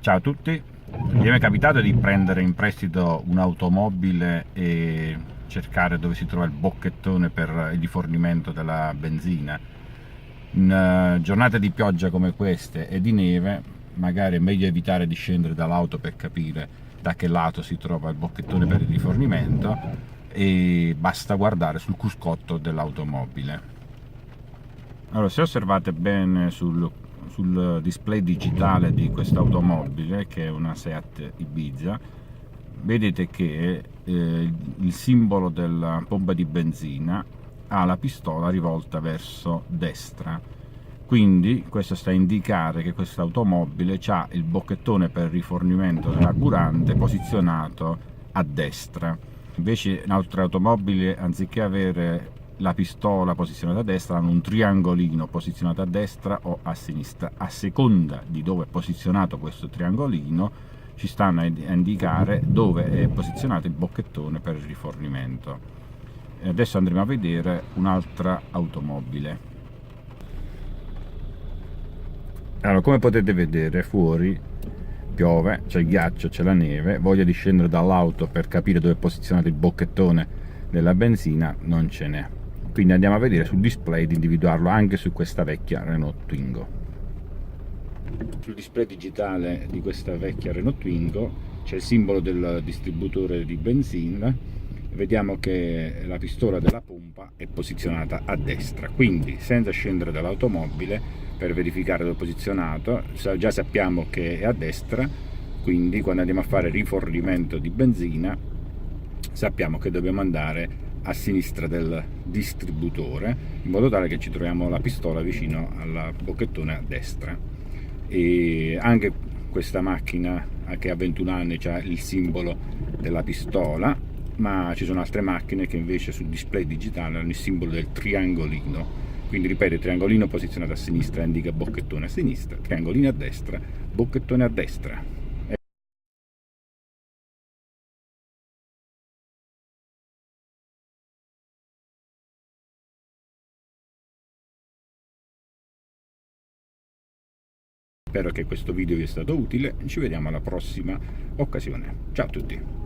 Ciao a tutti, mi è capitato di prendere in prestito un'automobile e cercare dove si trova il bocchettone per il rifornimento della benzina. In giornate di pioggia come queste e di neve, magari è meglio evitare di scendere dall'auto per capire da che lato si trova il bocchettone per il rifornimento, e basta guardare sul cruscotto dell'automobile. Allora, se osservate bene sul display digitale di questa automobile, che è una Seat Ibiza, vedete che il simbolo della pompa di benzina ha la pistola rivolta verso destra. Quindi questo sta a indicare che questa automobile ha il bocchettone per il rifornimento del carburante posizionato a destra. Invece in altre automobili, anziché avere la pistola posizionata a destra, hanno un triangolino posizionato a destra o a sinistra. A seconda di dove è posizionato questo triangolino ci stanno a indicare dove è posizionato il bocchettone per il rifornimento. E adesso andremo a vedere un'altra automobile. Allora, come potete vedere, fuori piove, c'è il ghiaccio, c'è la neve, voglia di scendere dall'auto per capire dove è posizionato il bocchettone della benzina non ce n'è. Quindi andiamo a vedere sul display di individuarlo anche su questa vecchia Renault Twingo. Sul display digitale di questa vecchia Renault Twingo c'è il simbolo del distributore di benzina. Vediamo che la pistola della pompa è posizionata a destra, quindi senza scendere dall'automobile per verificare dove è posizionato, già sappiamo che è a destra, quindi quando andiamo a fare rifornimento di benzina sappiamo che dobbiamo andare a sinistra del distributore, in modo tale che ci troviamo la pistola vicino al bocchettone a destra. E anche questa macchina, che ha 21 anni, ha il simbolo della pistola, ma ci sono altre macchine che invece sul display digitale hanno il simbolo del triangolino. Quindi ripeto, triangolino posizionato a sinistra indica bocchettone a sinistra, triangolino a destra, bocchettone a destra. Spero che questo video vi sia stato utile, ci vediamo alla prossima occasione. Ciao a tutti!